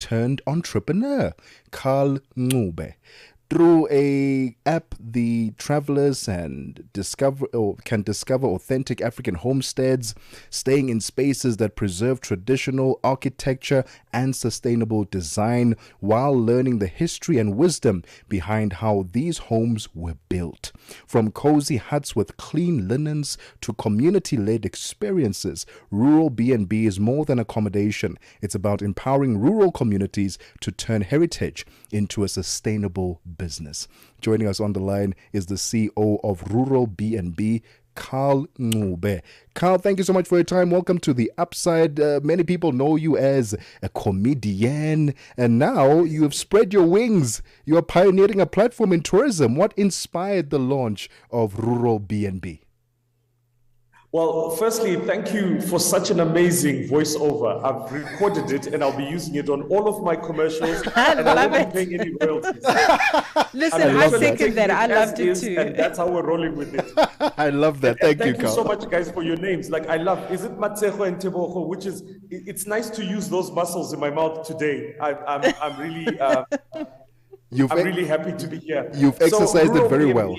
turned entrepreneur, Carl Ncube. Through a app, the travelers can discover authentic African homesteads, staying in spaces that preserve traditional architecture and sustainable design, while learning the history and wisdom behind how these homes were built. From cozy huts with clean linens to community-led experiences, Rural B&B is more than accommodation. It's about empowering rural communities to turn heritage into a sustainable business. Joining us on the line is the CEO of Rural B&B, Carl Ncube. Carl, thank you so much for your time. Welcome to the Upside. Many people know you as a comedian, and now you have spread your wings. You are pioneering a platform in tourism. What inspired the launch of Rural B&B? Well, firstly, thank you for such an amazing voiceover. I've recorded it and I'll be using it on all of my commercials. And I won't be paying any royalties. Listen, I second that. I loved it too. And that's how we're rolling with it. I love that. Thank you, Carl. Thank you so much, guys, for your names. Like, I love, is it Mmatsheko and Tebogo, which is, it's nice to use those muscles in my mouth today. I'm really, I'm really happy to be here. You've exercised it very well.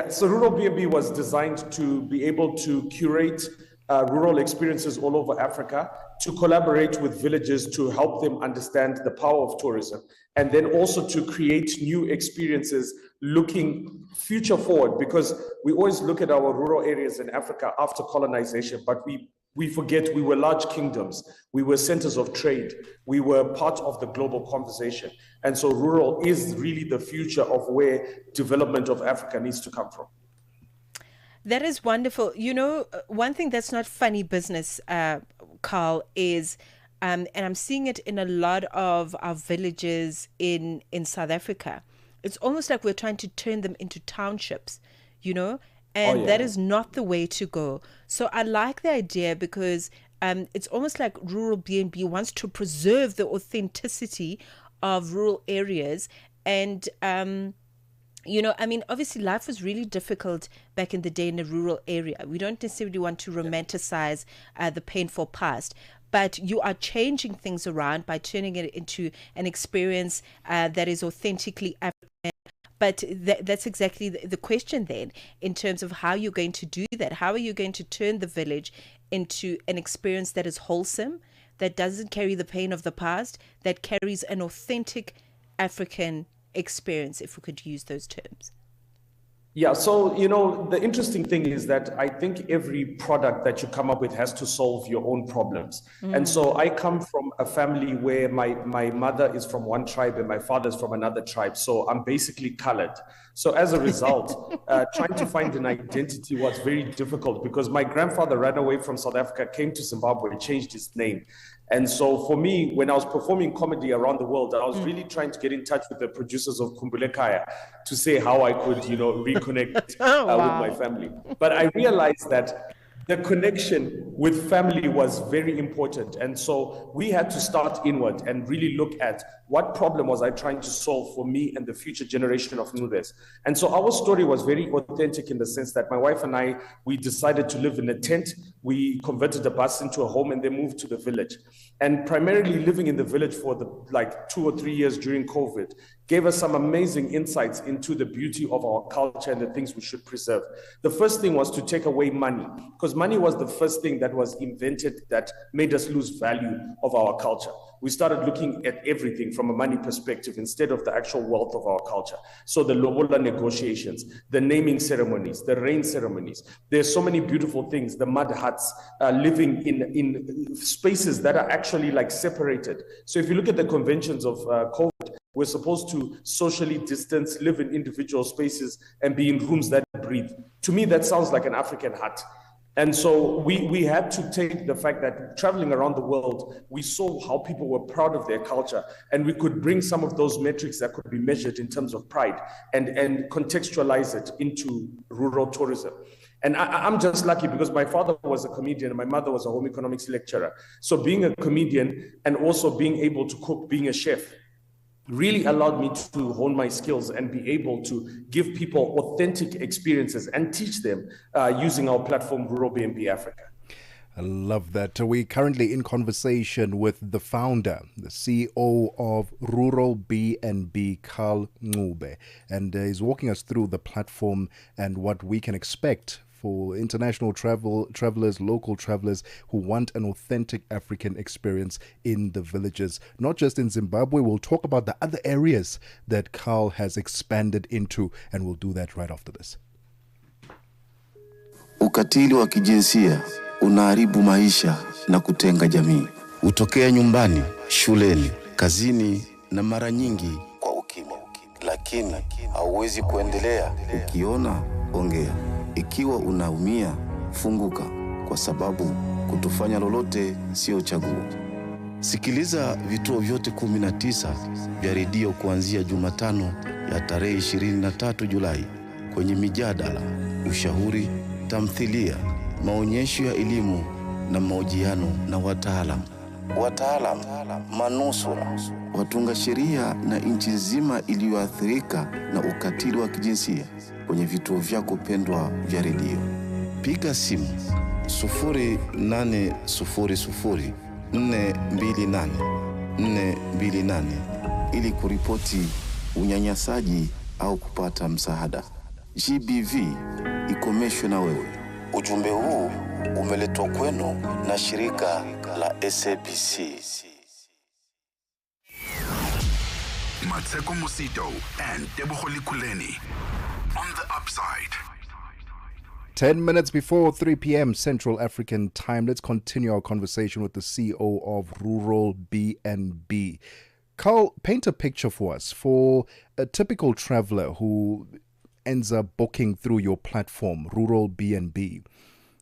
So Rural B&B was designed to be able to curate rural experiences all over Africa, to collaborate with villages to help them understand the power of tourism, and then also to create new experiences looking future forward, because we always look at our rural areas in Africa after colonization, but we forget we were large kingdoms. We were centers of trade. We were part of the global conversation. And so rural is really the future of where development of Africa needs to come from. That is wonderful. You know, one thing that's not funny business, Carl, is, and I'm seeing it in a lot of our villages in South Africa, it's almost like we're trying to turn them into townships, you know? And that is not the way to go. So I like the idea because it's almost like Rural B&B wants to preserve the authenticity of rural areas. And, you know, I mean, obviously life was really difficult back in the day in a rural area. We don't necessarily want to romanticize the painful past. But you are changing things around by turning it into an experience that is authentically African. But that's exactly the question then, in terms of how you're going to do that. How are you going to turn the village into an experience that is wholesome, that doesn't carry the pain of the past, that carries an authentic African experience, if we could use those terms? Yeah, so, you know, the interesting thing is that I think every product that you come up with has to solve your own problems. And so I come from a family where my mother is from one tribe and my father is from another tribe. So I'm basically colored. So as a result, trying to find an identity was very difficult because my grandfather ran away from South Africa, came to Zimbabwe, and changed his name. And so for me, when I was performing comedy around the world, I was really trying to get in touch with the producers of Khumbule Khaya to say how I could, you know, reconnect with my family. But I realized that the connection with family was very important. And so we had to start inward and really look at what problem was I trying to solve for me and the future generation of Nudes. And so our story was very authentic in the sense that my wife and I, we decided to live in a tent. We converted the bus into a home and then moved to the village. And primarily living in the village for like 2 or 3 years during COVID gave us some amazing insights into the beauty of our culture and the things we should preserve. The first thing was to take away money, because money was the first thing that was invented that made us lose value of our culture. We started looking at everything from a money perspective instead of the actual wealth of our culture. So the lobola negotiations, the naming ceremonies, the rain ceremonies. There's so many beautiful things, the mud huts, living in spaces that are actually like separated. So if you look at the conventions of COVID, we're supposed to socially distance, live in individual spaces, and be in rooms that breathe. To me, that sounds like an African hut. And so we had to take the fact that traveling around the world, we saw how people were proud of their culture, and we could bring some of those metrics that could be measured in terms of pride and contextualize it into rural tourism. And I'm just lucky because my father was a comedian and my mother was a home economics lecturer. So being a comedian and also being able to cook, being a chef, really allowed me to hone my skills and be able to give people authentic experiences and teach them using our platform, Rural B&B Africa. I love that. We're currently in conversation with the founder, the CEO of Rural B&B, Carl Ncube, and he's walking us through the platform and what we can expect for international travelers, local travelers who want an authentic African experience in the villages, not just in Zimbabwe. We'll talk about the other areas that Carl has expanded into, and we'll do that right after this. Ukatili wa kijinsia unaharibu maisha na kutenga jamii. Hutokea nyumbani, shuleni, kazini na mara nyingi kwa ukimya. Lakini hauwezi kuendelea. Ukiona, ongea. Ikiwa unaumia, funguka, kwa sababu kutofanya lolote sio chaguo. Sikiliza vituo vyote 19 vya redio kuanzia Jumatano ya tarehe 23 Julai kwenye mijadala, ushauri, tamthilia, maonyesho ya elimu na mahojiano na wataalamu, manusura, watunga sheria na nchi nzima iliyoathirika na ukatili wa kijinsia kwenye vituo vyako pendwa vya redio. Piga simu 0800-428-428 ili kuripoti unyanyasaji au kupata msaada. GBV, ikomeshwe na wewe. Ujumbe huu umeletwa kwenu na shirika la SABC. Mmatsheko, Mosito and Tebogo Lekhuleni on the upside. 10 minutes before 3 p.m. Central African time. Let's continue our conversation with the CEO of Rural B&B. Carl, paint a picture for us for a typical traveler who ends up booking through your platform, Rural B&B.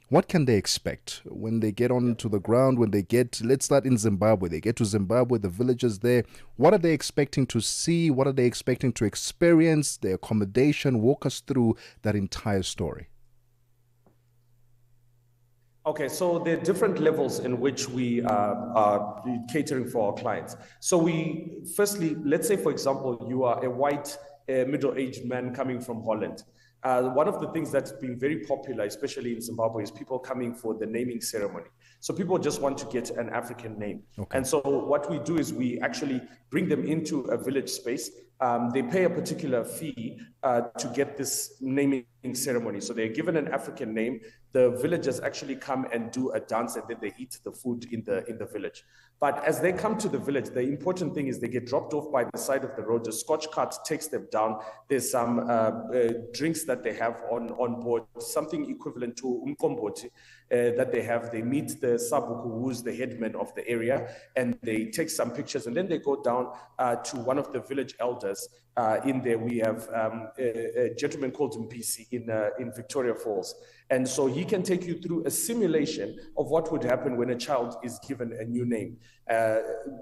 What can they expect when they get onto the ground, let's start in Zimbabwe, they get to Zimbabwe, the villages there. What are they expecting to see? What are they expecting to experience? Their accommodation? Walk us through that entire story. Okay, so there are different levels in which we are catering for our clients. So firstly, let's say, for example, you are a white middle-aged man coming from Holland. One of the things that's been very popular, especially in Zimbabwe, is people coming for the naming ceremony. So people just want to get an African name. Okay. And so what we do is we actually bring them into a village space. They pay a particular fee to get this naming ceremony. So they're given an African name. The villagers actually come and do a dance, and then they eat the food in the village. But as they come to the village, the important thing is they get dropped off by the side of the road. A Scotch cart takes them down. There's some drinks that they have on board, something equivalent to umkomboti that they have. They meet the sabuku, who's the headman of the area, and they take some pictures, and then they go down to one of the village elders. In there, we have a gentleman called Mpisi in Victoria Falls. And so he can take you through a simulation of what would happen when a child is given a new name.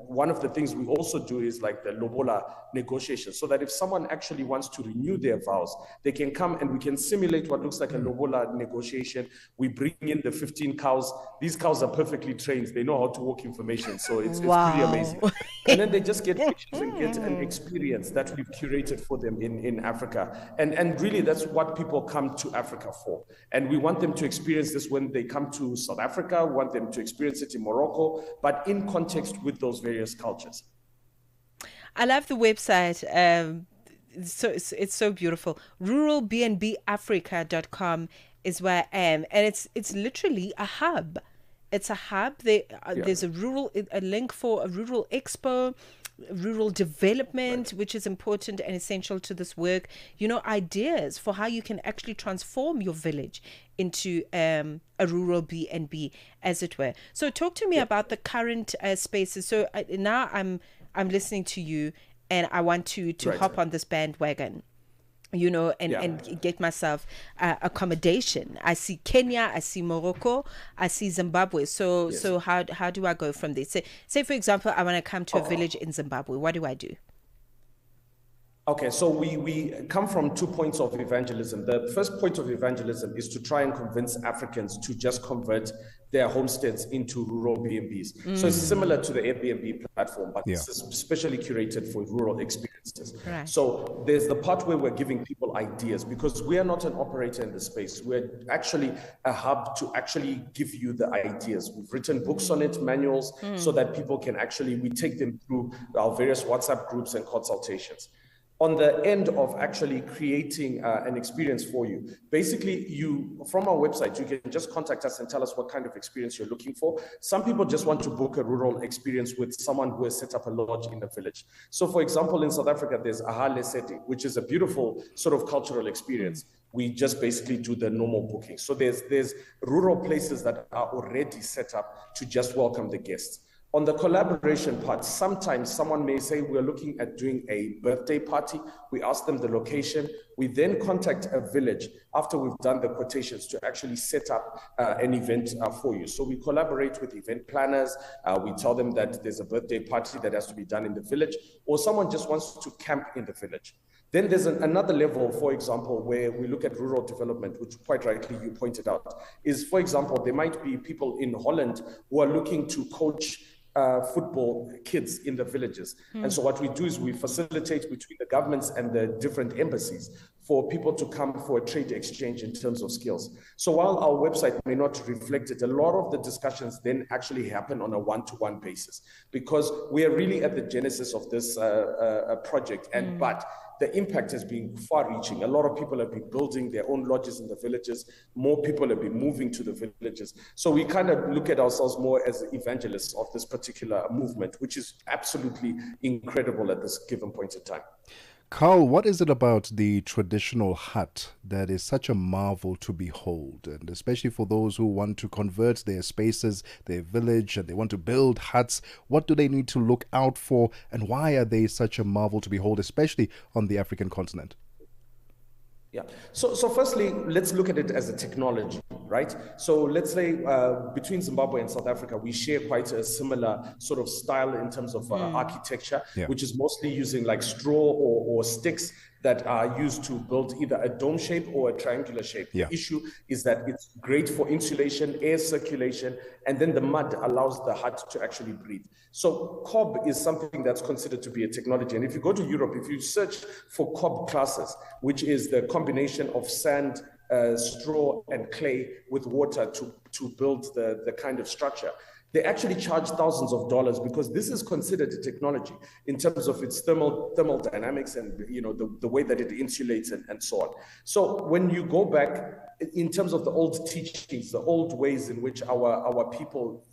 One of the things we also do is like the lobola negotiation, so that if someone actually wants to renew their vows, they can come and we can simulate what looks like a lobola negotiation. We bring in the 15 cows. These cows are perfectly trained. They know how to walk information. So it's pretty amazing. And then they just get pictures and get an experience that we've curated for them in Africa. And really, that's what people come to Africa for. And we want them to experience this when they come to South Africa, want them to experience it in Morocco, but in context with those various cultures. I love the website. It's so beautiful. RuralBnBAfrica.com is where I am, and it's literally a hub. It's a hub. There's a link for a rural expo, rural development, which is important and essential to this work. Ideas for how you can actually transform your village into a rural B&B, as it were. So talk to me about the current spaces. So now I'm listening to you, and I want to hop on this bandwagon, and get myself accommodation. I see Kenya, I see Morocco, I see Zimbabwe. So how do I go from there? Say for example, I want to come to a village in Zimbabwe. What do I do? Okay, so let's say, for example, you are a white middle-aged man coming from Holland. One of the things that's been very popular, especially in Zimbabwe, is people coming for the naming ceremony. So people just want to get an African name. And so what we do is we actually bring them into a village space. They Okay, so we come from 2 points of evangelism. The first point of evangelism is to try and convince Africans to just convert their homesteads into rural B&Bs. So it's similar to the Airbnb platform, but this is specially curated for rural experiences. Right. So there's the part where we're giving people ideas, because we are not an operator in the space. We're actually a hub to actually give you the ideas. We've written books on it, manuals, so that people can actually, we take them through our various WhatsApp groups and consultations. On the end of actually creating an experience for you, basically from our website, you can just contact us and tell us what kind of experience you're looking for. Some people just want to book a rural experience with someone who has set up a lodge in the village. So for example, in South Africa, there's Aha Lesedi, which is a beautiful sort of cultural experience. We just basically do the normal booking. So there's rural places that are already set up to just welcome the guests. On the collaboration part, sometimes someone may say, we're looking at doing a birthday party. We ask them the location. We then contact a village after we've done the quotations to actually set up an event for you. So we collaborate with event planners. We tell them that there's a birthday party that has to be done in the village, or someone just wants to camp in the village. Then there's another level, for example, where we look at rural development, which quite rightly you pointed out, is, for example, there might be people in Holland who are looking to coach football kids in the villages. And so what we do is we facilitate between the governments and the different embassies for people to come for a trade exchange in terms of skills. So while our website may not reflect it, a lot of the discussions then actually happen on a one-to-one basis, because we are really at the genesis of this project. But the impact has been far-reaching. A lot of people have been building their own lodges in the villages. More people have been moving to the villages. So we kind of look at ourselves more as evangelists of this particular movement, which is absolutely incredible at this given point in time. Carl, what is it about the traditional hut that is such a marvel to behold? And especially for those who want to convert their spaces, their village, and they want to build huts, what do they need to look out for? And why are they such a marvel to behold, especially on the African continent? Yeah. So firstly, let's look at it as a technology, right? So let's say between Zimbabwe and South Africa, we share quite a similar sort of style in terms of architecture, which is mostly using like straw or sticks that are used to build either a dome shape or a triangular shape. The issue is that it's great for insulation, air circulation, and then the mud allows the hut to actually breathe. So cob is something that's considered to be a technology. And if you go to Europe, if you search for cob classes, which is the combination of sand, straw, and clay with water to build the kind of structure, they actually charge thousands of dollars, because this is considered a technology in terms of its thermal dynamics and the way that it insulates and so on. So when you go back in terms of the old teachings, the old ways in which our people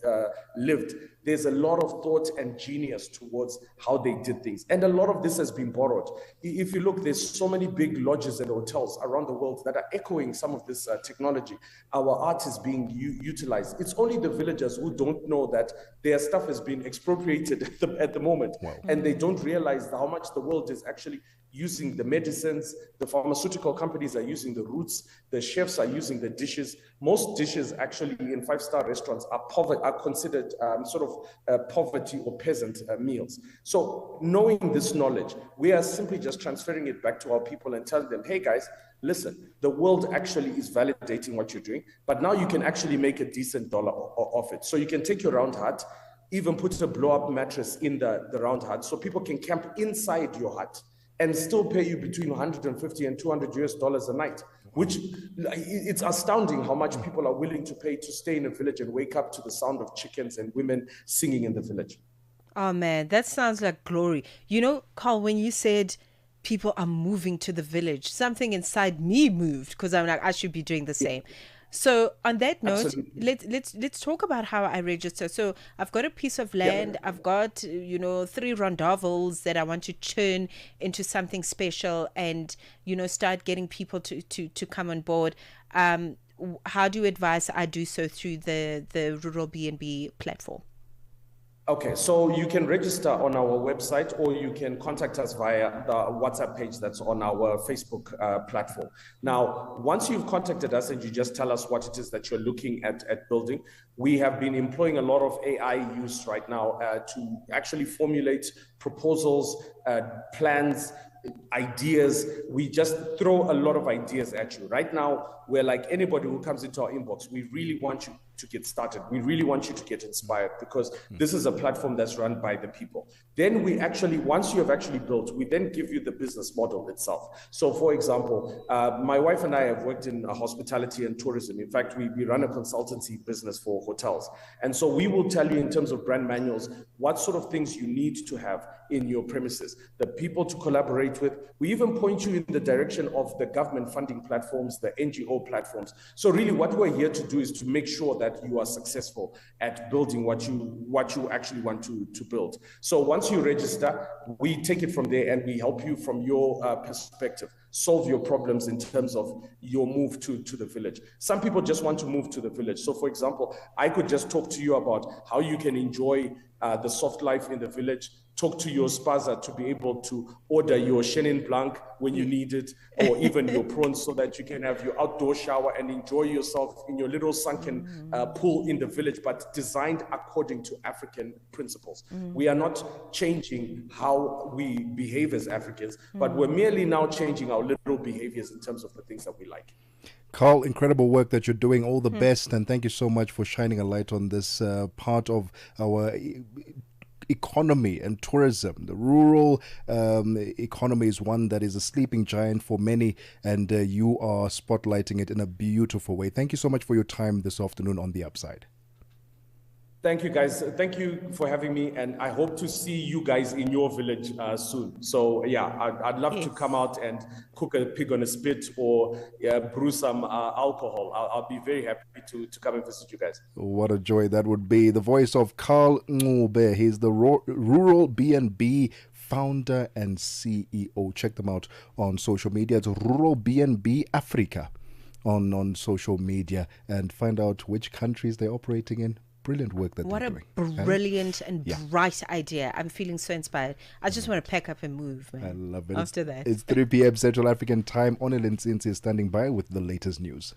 lived, there's a lot of thought and genius towards how they did things. And a lot of this has been borrowed. If you look, there's so many big lodges and hotels around the world that are echoing some of this technology. Our art is being utilized. It's only the villagers who don't know that their stuff has been expropriated at the moment. Wow. And they don't realize how much the world is actually using the medicines. The pharmaceutical companies are using the roots. The chefs are using the dishes. Most dishes actually in five-star restaurants are considered sort of poverty or peasant meals. So knowing this knowledge, we are simply just transferring it back to our people and telling them, hey guys, listen, the world actually is validating what you're doing, but now you can actually make a decent dollar off it. So you can take your round hut, even put a blow-up mattress in the round hut so people can camp inside your hut and still pay you between 150 and 200 US dollars a night, which it's astounding how much people are willing to pay to stay in a village and wake up to the sound of chickens and women singing in the village. Oh man, that sounds like glory. You know, Carl, when you said people are moving to the village, something inside me moved, because I'm like, I should be doing the same. So on that note, let's talk about how I register. So I've got a piece of land. I've got 3 rondavels that I want to turn into something special, and start getting people to come on board. How do you advise I do so through the Rural B&B platform? Okay, so you can register on our website or you can contact us via the WhatsApp page that's on our Facebook platform. Now, once you've contacted us and you just tell us what it is that you're looking at building, we have been employing a lot of AI use right now to actually formulate proposals, plans, ideas. We just throw a lot of ideas at you. Right now, we're like anybody who comes into our inbox, we really want you to get started. We really want you to get inspired because this is a platform that's run by the people. Then we actually, once you have actually built, we then give you the business model itself. So for example, my wife and I have worked in hospitality and tourism. In fact, we run a consultancy business for hotels. And so we will tell you in terms of brand manuals, what sort of things you need to have in your premises, the people to collaborate with. We even point you in the direction of the government funding platforms, the NGO platforms. So really what we're here to do is to make sure that you are successful at building what you actually want to build. So once you register, we take it from there and we help you from your perspective, solve your problems in terms of your move to the village. Some people just want to move to the village. So for example, I could just talk to you about how you can enjoy the soft life in the village, talk to your spaza to be able to order your Chenin Blanc when you need it, or even your prawns so that you can have your outdoor shower and enjoy yourself in your little sunken pool in the village, but designed according to African principles. We are not changing how we behave as Africans, but we're merely now changing our little behaviors in terms of the things that we like. Carl, incredible work that you're doing. All the best, and thank you so much for shining a light on this part of our economy and tourism. The rural economy is one that is a sleeping giant for many, and you are spotlighting it in a beautiful way. Thank you so much for your time this afternoon on The Upside. Thank you, guys. Thank you for having me, and I hope to see you guys in your village soon. So yeah, I'd love to come out and cook a pig on a spit or brew some alcohol. I'll be very happy to come and visit you guys. What a joy that would be. The voice of Carl Ncube. He's the Rural B&B founder and CEO. Check them out on social media. It's Rural B&B Africa on social media, and find out which countries they're operating in. Brilliant work that they're doing. What a brilliant and bright idea. I'm feeling so inspired. I just want to pack up and move, man. I love it. After that. It's 3 p.m. Central African time. Onelin Sinsi is standing by with the latest news.